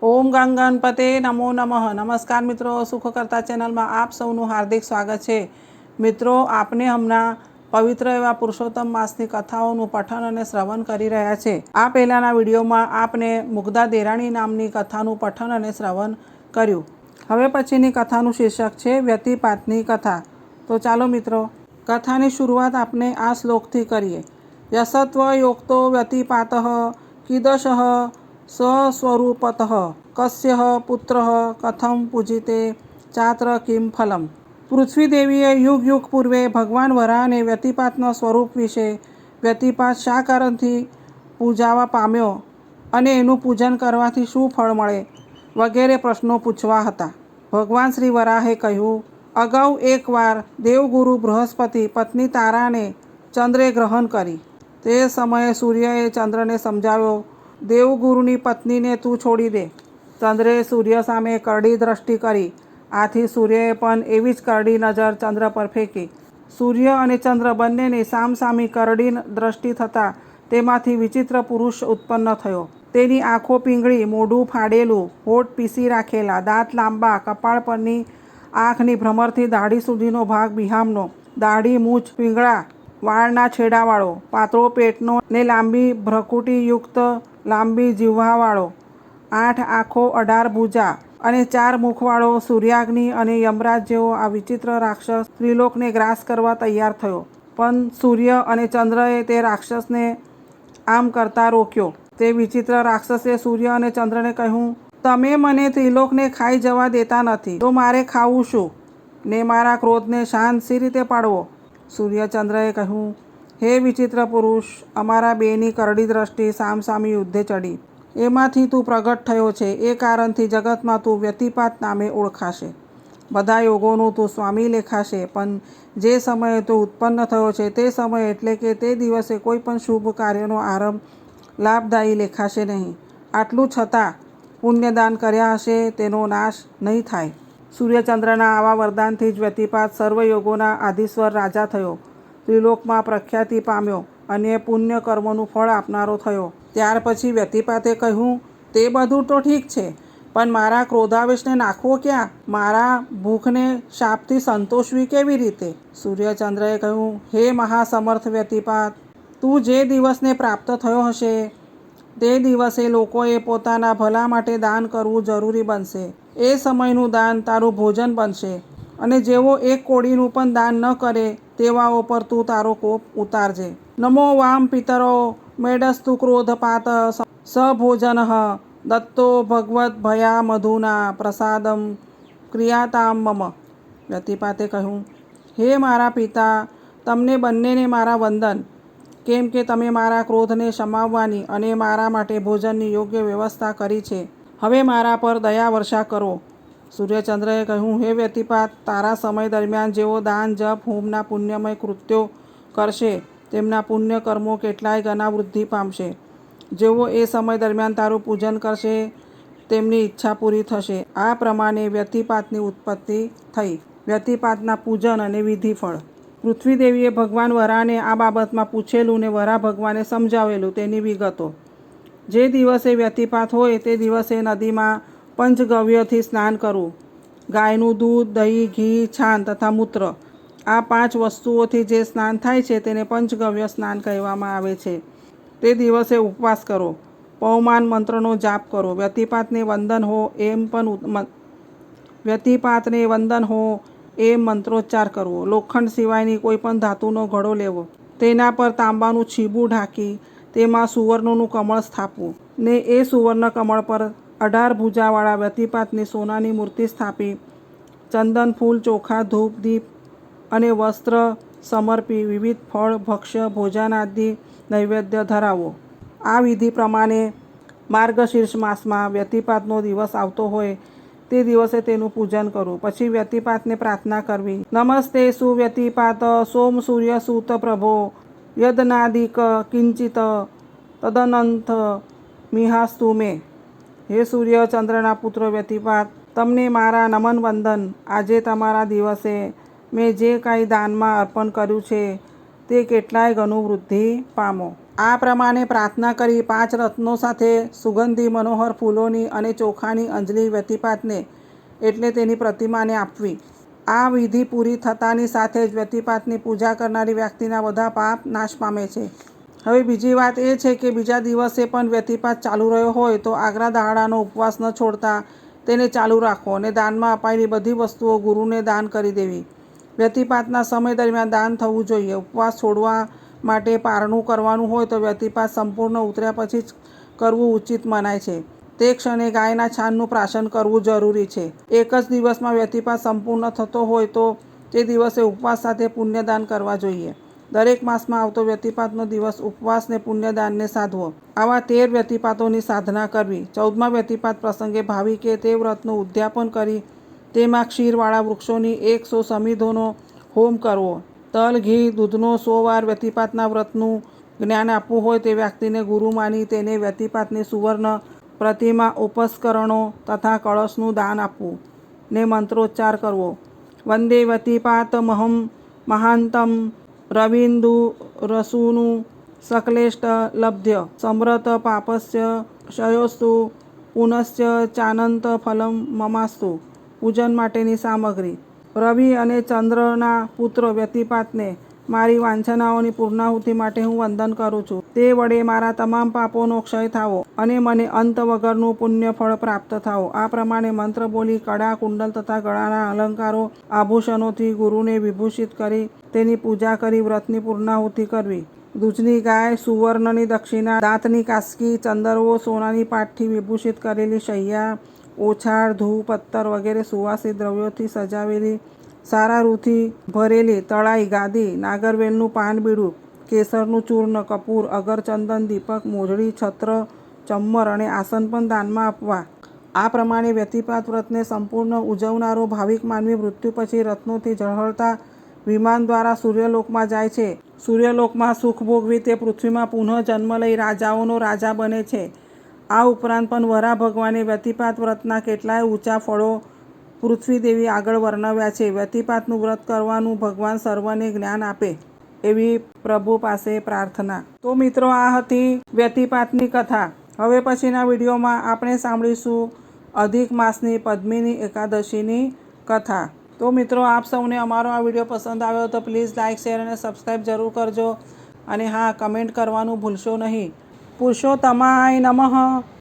ઓમ ગંગણપતે નમો નમઃ. નમસ્કાર મિત્રો, સુખ કરતા ચેનલમાં આપ સૌનું હાર્દિક સ્વાગત છે. મિત્રો, આપને હમણાં પવિત્ર એવા પુરુષોત્તમ માસની કથાઓનું પઠન અને શ્રવણ કરી રહ્યા છે. આ પહેલાંના વિડીયોમાં આપને મુગ્ધા દેરાણી નામની કથાનું પઠન અને શ્રવણ કર્યું. હવે પછીની કથાનું શીર્ષક છે વ્યતિપાતની કથા. તો ચાલો મિત્રો, કથાની શરૂઆત આપણે આ શ્લોકથી કરીએ. યસત્વ યોક્તો વ્યતિપાતઃ કીદૃશઃ સ્વસ્વરૂપતઃ કસ્ય પુત્ર કથમ પૂજિતે ચાત્ર કિમ ફલમ. પૃથ્વી દેવીએ યુગ યુગ પૂર્વે ભગવાન વરાહને વ્યતિપાતના સ્વરૂપ વિશે, વ્યતિપાત શા કારણથી પૂજાવા પામ્યો અને એનું પૂજન કરવાથી શું ફળ મળે વગેરે પ્રશ્નો પૂછવા હતા. ભગવાન શ્રી વરાહે કહ્યું, અગાઉ એકવાર દેવગુરુ બૃહસ્પતિ પત્ની તારાને ચંદ્રે ગ્રહણ કરી. તે સમયે સૂર્યએ ચંદ્રને સમજાવ્યો, દેવગુરુની પત્નીને તું છોડી દે. ચંદ્રે સૂર્ય સામે કરડી દ્રષ્ટિ કરી. આથી સૂર્યએ પણ એવી જ કરડી નજર ચંદ્ર પર ફેંકી. સૂર્ય અને ચંદ્ર બંનેની સામસામી કરડી દ્રષ્ટિ થતાં તેમાંથી વિચિત્ર પુરુષ ઉત્પન્ન થયો. તેની આંખો પીંગળી, મોઢું ફાડેલું, હોઠ પીસી રાખેલા, દાંત લાંબા, કપાળ પરની આંખની ભ્રમરથી દાઢી સુધીનો ભાગ બિહામનો, દાઢી મૂછ પીંગળા, વાળના છેડાવાળો, પાતળો પેટનો ને લાંબી ભ્રકુટીયુક્ત લાંબી જીહ્વાવાળો, 8 આંખો 18 ભુજા અને 4 મુખવાળો સૂર્યાગ્નિ અને યમરાજ જેવો આ વિચિત્ર રાક્ષસ ત્રિલોકને ગ્રાસ કરવા તૈયાર થયો. પણ સૂર્ય અને ચંદ્રએ તે રાક્ષસને આમ કરતા રોક્યો. તે વિચિત્ર રાક્ષસે સૂર્ય અને ચંદ્રને કહ્યું, તમે મને ત્રિલોકને ખાઈ જવા દેતા નથી તો મારે ખાવું શું ને મારા ક્રોધને શાંત સી રીતે પાડવો? સૂર્યચંદ્રએ કહ્યું, હે વિચિત્ર પુરુષ, અમારા બેની કરડી દ્રષ્ટિ સામસામી યુદ્ધે ચડી. એમાંથી તું પ્રગટ થયો છે. એ કારણથી જગતમાં તું વ્યતિપાત નામે ઓળખાશે. બધા યોગોનું તું સ્વામી લેખાશે. પણ જે સમયે તું ઉત્પન્ન થયો છે તે સમયે એટલે કે તે દિવસે કોઈ પણ શુભ કાર્યનો આરંભ લાભદાયી લેખાશે નહીં. આટલું છતાં પુણ્યદાન કર્યા હશે તેનો નાશ નહીં થાય. સૂર્યચંદ્રના આવા વરદાનથી જ વ્યતિપાત સર્વયોગોના આધીશ્વર રાજા થયો. ત્રિલોકમાં પ્રખ્યાતિ પામ્યો અને પુણ્ય કર્મોનું ફળ આપનારો થયો. ત્યાર પછી વ્યતિપાતે કહ્યું, તે બધું તો ઠીક છે, પણ મારા ક્રોધાવેશને નાખવો ક્યાં? મારા ભૂખને શાપથી સંતોષવી કેવી રીતે? સૂર્યચંદ્રએ કહ્યું, હે મહાસમર્થ વ્યતિપાત, તું જે દિવસને પ્રાપ્ત થયો હશે તે દિવસે લોકોએ પોતાના ભલા માટે દાન કરવું જરૂરી બનશે. એ સમયનું દાન તારું ભોજન બનશે અને જેવો એક કોડીનું પણ દાન ન કરે તેવાઓ પર તું તારો કોપ ઉતારજે. નમો વામ પિતરો મેડસ્તુ ક્રોધપાત સભોજન દત્તો ભગવત ભયા મધુના પ્રસાદમ ક્રિયાતામ મમ. વ્યતિપાતે કહ્યું, હે મારા પિતા, તમને બંનેને મારા વંદન, કેમ કે તમે મારા ક્રોધને શમાવવાની અને મારા માટે ભોજનની યોગ્ય વ્યવસ્થા કરી છે. હવે મારા પર દયા વર્ષા કરો. સૂર્યચંદ્રએ કહ્યું, હે વ્યતિપાત, તારા સમય દરમિયાન જેઓ દાન, જપ, હોમના પુણ્યમય કૃત્યો કરશે તેમના પુણ્ય કર્મો કેટલાય ગણા વૃદ્ધિ પામશે. જેઓ એ સમય દરમિયાન તારું પૂજન કરશે તેમની ઈચ્છા પૂરી થશે. આ પ્રમાણે વ્યતિપાતની ઉત્પત્તિ થઈ. વ્યતિપાતના પૂજન અને વિધિફળ. પૃથ્વી દેવીએ ભગવાન વરાહને આ બાબતમાં પૂછેલું ને વરાહ ભગવાને સમજાવેલું તેની વિગતો. જે દિવસે વ્યતિપાત હોય તે દિવસે નદીમાં પંચગવ્યથી સ્નાન કરવું. ગાયનું દૂધ, દહીં, ઘી, છાન તથા મૂત્ર, આ 5 વસ્તુઓથી જે સ્નાન થાય છે તેને પંચગવ્ય સ્નાન કહેવામાં આવે છે. તે દિવસે ઉપવાસ કરો. પવમાન મંત્રનો જાપ કરો. વ્યતિપાતને વંદન હો એમ મંત્રોચ્ચાર કરવો. લોખંડ સિવાયની કોઈ પણ ધાતુનો ઘડો લેવો. તેના પર તાંબાનું છીબું ઢાંકી તેમાં સુવર્ણનું કમળ સ્થાપવું ને એ સુવર્ણ કમળ પર 18 ભુજાવાળા વ્યતિપાતની સોનાની મૂર્તિ સ્થાપી ચંદન, ફૂલ, ચોખા, ધૂપ, દીપ અને વસ્ત્ર સમર્પી વિવિધ ફળ, ભક્ષ્ય, ભોજનાદિ નૈવેદ્ય ધરાવો. આ વિધિ પ્રમાણે માર્ગશીર્ષ માસમાં વ્યતિપાતનો દિવસ આવતો હોય તે દિવસે તેનું પૂજન કરવું. પછી વ્યતિપાતને પ્રાર્થના કરવી. નમસ્તે સુવ્યતિપાત સોમ સૂર્ય સૂત પ્રભો યદનાદિક કિંચિત તદનંત મિહાસ્તુ મે. હે સૂર્ય ચંદ્રના પુત્ર વ્યતિપાત, તમને મારા નમન વંદન. આજે તમારા દિવસે મેં જે કાંઈ દાનમાં અર્પણ કર્યું છે તે કેટલાય ગણું વૃદ્ધિ પામો. આ પ્રમાણે પ્રાર્થના કરી 5 રત્નો સાથે સુગંધી મનોહર ફૂલોની અને ચોખાની અંજલિ વ્યતિપાતને એટલે તેની પ્રતિમાને આપવી. આ વિધિ પૂરી થતાની સાથે જ વ્યતિપાતની પૂજા કરનારી વ્યક્તિના બધા પાપ નાશ પામે છે. હવે બીજી વાત એ છે કે બીજા દિવસે પણ વ્યતિપાત ચાલુ રહ્યો હોય તો આગલા દહાડાનો ઉપવાસ ન છોડતા તેને ચાલુ રાખવો અને દાનમાં અપાયેલી બધી વસ્તુઓ ગુરુને દાન કરી દેવી. વ્યતિપાતના સમય દરમિયાન દાન થવું જોઈએ. ઉપવાસ છોડવા માટે પારણું કરવાનું હોય તો વ્યતિપાત સંપૂર્ણ ઉતર્યા પછી જ કરવું ઉચિત મનાય છે. તે ક્ષણે ગાયના છાણનું પ્રાશન કરવું જરૂરી છે. એક જ દિવસમાં વ્યતિપાત સંપૂર્ણ થતો હોય તો તે દિવસે ઉપવાસ સાથે પુણ્યદાન કરવા જોઈએ. દરેક માસમાં આવતો વ્યતિપાતનો દિવસ ઉપવાસ ને પુણ્યદાનને સાધવો. આવા 13 વ્યતિપાતોની સાધના કરવી. 14મા વ્યતિપાત પ્રસંગે ભાવિકે તે વ્રતનું ઉદ્યાપન કરી તેમાં ક્ષીરવાળા વૃક્ષોની 100 સમિધોનો હોમ કરવો. તલ, ઘી, દૂધનો 100 વાર વ્યતિપાતના વ્રતનું જ્ઞાન આપવું હોય તે વ્યક્તિને ગુરુ માની તેને વ્યતિપાતની સુવર્ણ પ્રતિમા, ઉપસ્કરણો તથા કળશનું દાન આપવું ને મંત્રોચ્ચાર કરવો. વંદે વ્યતિપાતમહં મહાંતમ રવિન્દુ રસૂનું સકલેષ્ટ લબ્ધ્ય સમૃત પાપસ્ય ક્ષયોસ્તુ પુનશ્ચ ચાનંત ફલમ મમાસ્તુ. પૂજન માટેની સામગ્રી. રવિ અને ચંદ્રના પુત્ર વ્યતિપાતને મારી વાંછનાઓની પૂર્ણાહુતિ માટે હું વંદન કરું છું. તે વડે મારા તમામ પાપોનો ક્ષય થાવો અને મને અંત વગરનું પુણ્ય ફળ પ્રાપ્ત થાવો. આ પ્રમાણે મંત્ર બોલી કડા, કુંડલ તથા ગળાના અલંકારો, આભૂષણોથી ગુરુને વિભૂષિત કરી તેની પૂજા કરી વ્રતની પૂર્ણાહુતિ કરવી. દૂધની ગાય, સુવર્ણની દક્ષિણા, દાંતની કાસ્કી, ચંદરવો, સોનાની પાટથી વિભૂષિત કરેલી શૈયા, ઓછાળ, ધૂપ, અત્તર વગેરે સુવાસિત દ્રવ્યોથી સજાવેલી સારા રૂથી ભરેલી તળાઈ ગાદી, નાગરવેલનું પાન બીડું, કેસરનું ચૂર્ણ, કપૂર, અગર, ચંદન, દીપક, મોજડી, છત્ર, ચમ્મર અને આસન પણ દાનમાં આપવા. આ પ્રમાણે વ્યતિપાત વ્રતને સંપૂર્ણ ઉજવનારો ભાવિક માનવી મૃત્યુ પછી રત્નોથી ઝળહળતા વિમાન દ્વારા સૂર્યલોકમાં જાય છે. સૂર્યલોકમાં સુખ ભોગવી તે પૃથ્વીમાં પુનઃ જન્મ લઈ રાજાઓનો રાજા બને છે. આ ઉપરાંત પણ વરા ભગવાને વ્યતિપાત વ્રતના કેટલાય ઊંચા ફળો પૃથ્વીદેવી આગળ વર્ણવ્યા છે. વ્યતિપાતનું વ્રત કરવાનું ભગવાન સર્વને જ્ઞાન આપે એવી પ્રભુ પાસે પ્રાર્થના. તો મિત્રો, આ હતી વ્યતિપાતની કથા. હવે પછીના વિડીયોમાં આપણે સાંભળીશું અધિક માસની પદ્મિની એકાદશીની કથા. તો મિત્રો, આપ સૌને અમારો આ વિડીયો પસંદ આવ્યો તો પ્લીઝ લાઇક, શેર અને સબસ્ક્રાઈબ જરૂર કરજો. અને હા, કમેન્ટ કરવાનું ભૂલશો નહીં. પુરુષોત્તમાય નમઃ.